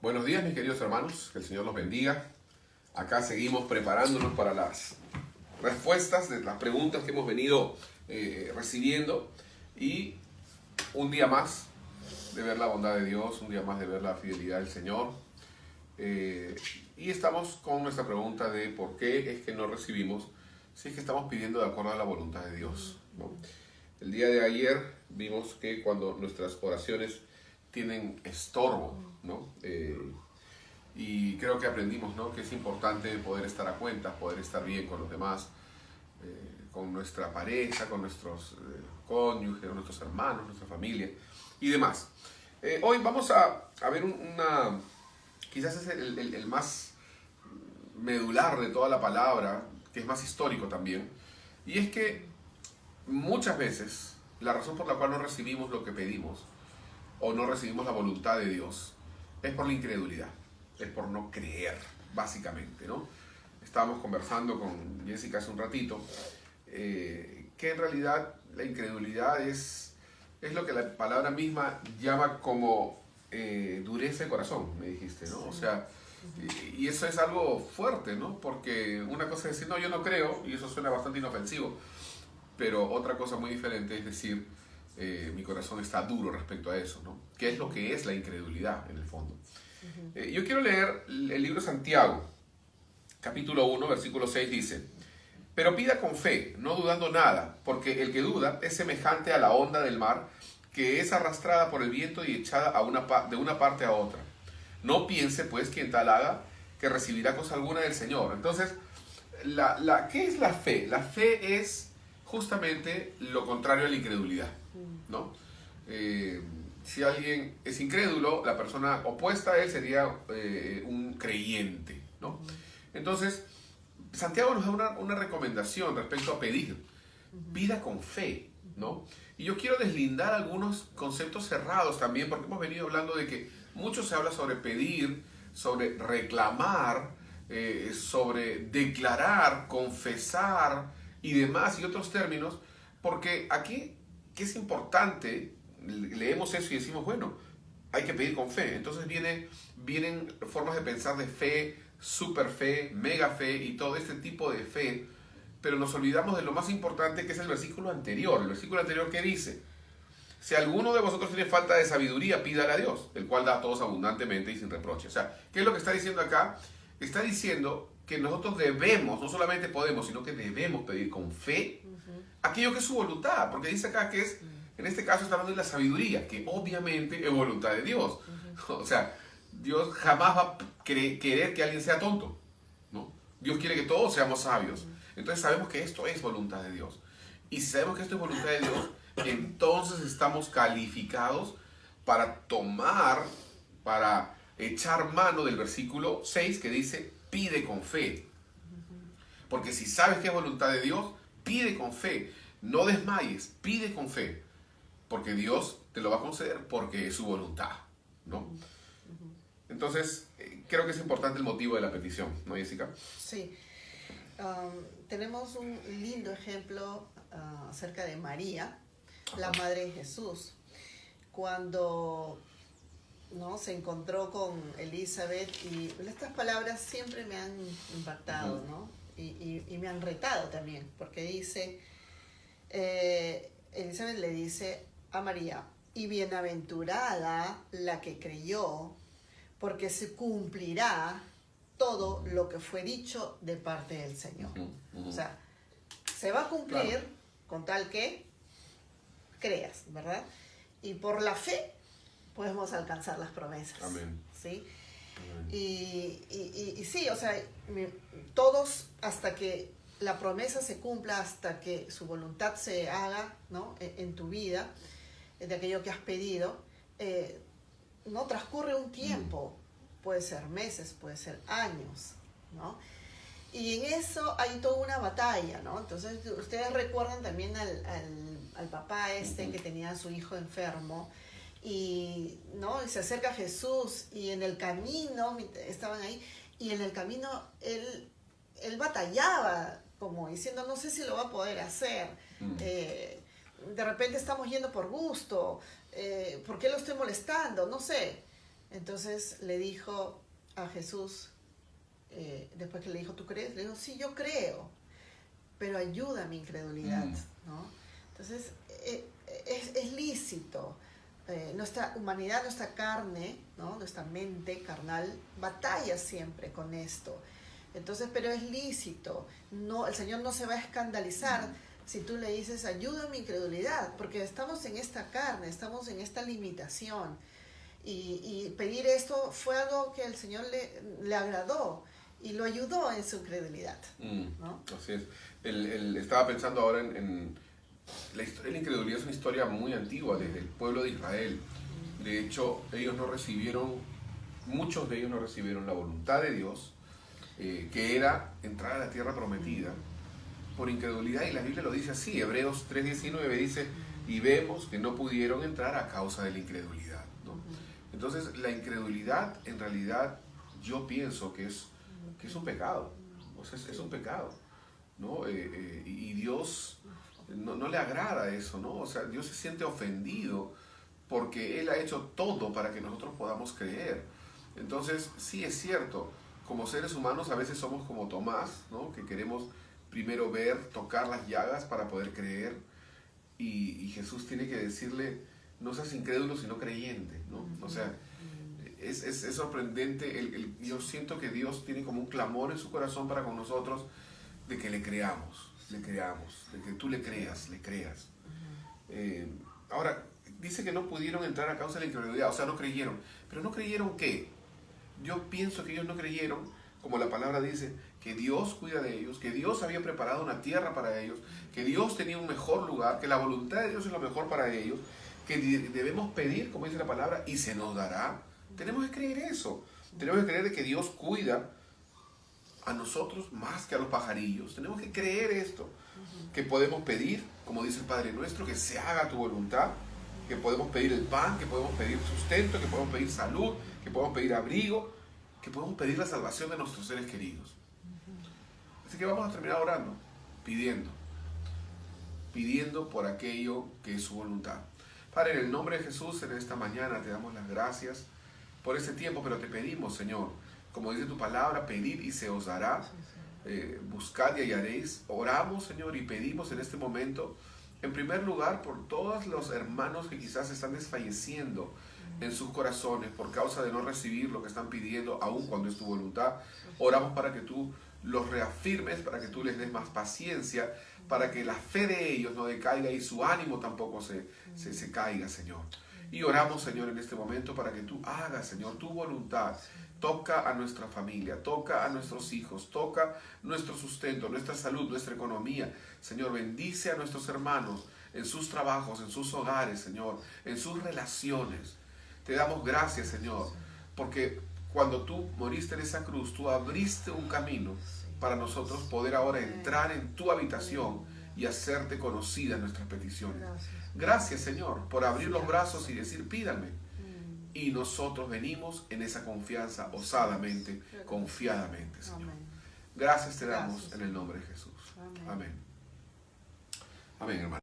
Buenos días, mis queridos hermanos, que el Señor los bendiga. Acá seguimos preparándonos para las respuestas de las preguntas que hemos venido recibiendo, y un día más de ver la bondad de Dios, un día más de ver la fidelidad del Señor. Y estamos con nuestra pregunta de por qué es que no recibimos si es que estamos pidiendo de acuerdo a la voluntad de Dios, ¿no? El día de ayer vimos que cuando nuestras oraciones tienen estorbo, ¿no? Y creo que aprendimos, ¿no?, que es importante poder estar a cuentas, poder estar bien con los demás, con nuestra pareja, con nuestros cónyuges, con nuestros hermanos, nuestra familia y demás. Hoy vamos a ver quizás es el más medular de toda la palabra, que es más histórico también, y es que muchas veces la razón por la cual no recibimos lo que pedimos o no recibimos la voluntad de Dios es por la incredulidad, es por no creer, básicamente, ¿no? Estábamos conversando con Jessica hace un ratito, que en realidad la incredulidad es lo que la palabra misma llama como dureza de corazón, me dijiste, ¿no? O sea, y eso es algo fuerte, ¿no? Porque una cosa es decir, no, yo no creo, y eso suena bastante inofensivo, pero otra cosa muy diferente es decir, mi corazón está duro respecto a eso, ¿no? ¿Qué es lo que es la incredulidad en el fondo? Yo quiero leer el libro de Santiago, capítulo 1, versículo 6, dice: pero pida con fe, no dudando nada, porque el que duda es semejante a la onda del mar, que es arrastrada por el viento y echada de una parte a otra. No piense, pues, quien tal haga, que recibirá cosa alguna del Señor. Entonces, ¿qué es la fe? La fe es justamente lo contrario a la incredulidad, ¿no? Si alguien es incrédulo, la persona opuesta a él sería un creyente, ¿no? Entonces, Santiago nos da una recomendación respecto a pedir. Pida con fe, ¿no? Y yo quiero deslindar algunos conceptos cerrados también, porque hemos venido hablando de que mucho se habla sobre pedir, sobre reclamar, sobre declarar, confesar y demás, y otros términos, porque aquí, que es importante, leemos eso y decimos, bueno, hay que pedir con fe. Entonces vienen formas de pensar de fe, super fe, mega fe y todo este tipo de fe, pero nos olvidamos de lo más importante, que es el versículo anterior. El versículo anterior, que dice: si alguno de vosotros tiene falta de sabiduría, pídale a Dios, el cual da a todos abundantemente y sin reproche. O sea, ¿qué es lo que está diciendo acá? Está diciendo que nosotros debemos, no solamente podemos, sino que debemos pedir con fe aquello que es su voluntad, porque dice acá que es, en este caso está hablando de la sabiduría, que obviamente es voluntad de Dios. O sea, Dios jamás va a querer que alguien sea tonto, ¿no? Dios quiere que todos seamos sabios. Entonces sabemos que esto es voluntad de Dios. Y si sabemos que esto es voluntad de Dios, entonces estamos calificados para para echar mano del versículo 6, que dice: pide con fe. Porque si sabes que es voluntad de Dios, pide con fe. No desmayes, pide con fe. Porque Dios te lo va a conceder porque es su voluntad, ¿no? Entonces, creo que es importante el motivo de la petición, ¿no, Jessica? Sí. Tenemos un lindo ejemplo acerca de María, la madre de Jesús, cuando, ¿no?, se encontró con Elizabeth, y estas palabras siempre me han impactado, ¿no? Y me han retado también, porque dice, Elizabeth le dice a María: y bienaventurada la que creyó, porque se cumplirá todo lo que fue dicho de parte del Señor. O sea, se va a cumplir, claro, con tal que creas, ¿verdad? Y por la fe podemos alcanzar las promesas. Amén. ¿Sí? Amén. Y sí, o sea, todos, hasta que la promesa se cumpla, hasta que su voluntad se haga, ¿no?, en tu vida, de aquello que has pedido, no transcurre un tiempo. Puede ser meses, puede ser años, ¿no? Y en eso hay toda una batalla, ¿no? Entonces, ustedes recuerdan también al papá que tenía a su hijo enfermo, y, ¿no?, y se acerca a Jesús, y en el camino, estaban ahí, y en el camino él batallaba, como diciendo, no sé si lo va a poder hacer. De repente estamos yendo por gusto, ¿por qué lo estoy molestando? No sé. Entonces le dijo a Jesús, después que le dijo, ¿tú crees? Le dijo, sí, yo creo, pero ayuda a mi incredulidad, ¿no? Entonces, es lícito. Nuestra humanidad, nuestra carne, ¿no? Nuestra mente carnal batalla siempre con esto. Entonces, pero es lícito. No, el Señor no se va a escandalizar si tú le dices, ayuda a mi incredulidad, porque estamos en esta carne, estamos en esta limitación. Y pedir esto fue algo que el Señor le agradó y lo ayudó en su incredulidad, ¿no? Así es. Estaba pensando ahora en la historia de la incredulidad. Es una historia muy antigua, desde el pueblo de Israel. De hecho, muchos de ellos no recibieron la voluntad de Dios, que era entrar a la tierra prometida, por incredulidad, y la Biblia lo dice así. Hebreos 3:19 dice, y vemos que no pudieron entrar a causa de la incredulidad, ¿no? Entonces, la incredulidad, en realidad, yo pienso que es un pecado. O sea, es un pecado, ¿no? Y Dios no le agrada eso, ¿no? O sea, Dios se siente ofendido porque Él ha hecho todo para que nosotros podamos creer. Entonces, sí es cierto, como seres humanos a veces somos como Tomás, ¿no? Que queremos primero ver, tocar las llagas para poder creer, y Jesús tiene que decirle, no seas incrédulo sino creyente, ¿no? O sea, es sorprendente. Yo siento que Dios tiene como un clamor en su corazón para con nosotros, de que le creamos, de que tú le creas. Ahora, dice que no pudieron entrar a causa de la incredulidad, o sea, no creyeron. ¿Pero no creyeron qué? Yo pienso que ellos no creyeron, como la palabra dice, que Dios cuida de ellos, que Dios había preparado una tierra para ellos, que Dios tenía un mejor lugar, que la voluntad de Dios es lo mejor para ellos, que debemos pedir, como dice la palabra, y se nos dará. Tenemos que creer eso. Tenemos que creer de que Dios cuida a nosotros más que a los pajarillos. Tenemos que creer esto, que podemos pedir, como dice el Padre Nuestro, que se haga tu voluntad, que podemos pedir el pan, que podemos pedir sustento, que podemos pedir salud, que podemos pedir abrigo, que podemos pedir la salvación de nuestros seres queridos. Así que vamos a terminar orando, pidiendo por aquello que es su voluntad. Padre, en el nombre de Jesús, en esta mañana te damos las gracias por este tiempo, pero te pedimos, Señor, como dice tu palabra, pedid y se os dará, buscad y hallaréis. Oramos, Señor, y pedimos en este momento, en primer lugar, por todos los hermanos que quizás están desfalleciendo en sus corazones por causa de no recibir lo que están pidiendo, aun cuando es tu voluntad. Oramos para que tú los reafirmes, para que tú les des más paciencia, para que la fe de ellos no decaiga y su ánimo tampoco se caiga, Señor. Y oramos, Señor, en este momento para que tú hagas, Señor, tu voluntad. Toca a nuestra familia, toca a nuestros hijos, toca nuestro sustento, nuestra salud, nuestra economía. Señor, bendice a nuestros hermanos en sus trabajos, en sus hogares, Señor, en sus relaciones. Te damos gracias, Señor, porque cuando tú moriste en esa cruz, tú abriste un camino para nosotros poder ahora entrar en tu habitación y hacerte conocida nuestras peticiones. Gracias, Señor, por abrir los brazos y decir, pídame. Y nosotros venimos en esa confianza osadamente, confiadamente, Señor. Gracias te damos en el nombre de Jesús. Amén. Amén, hermano.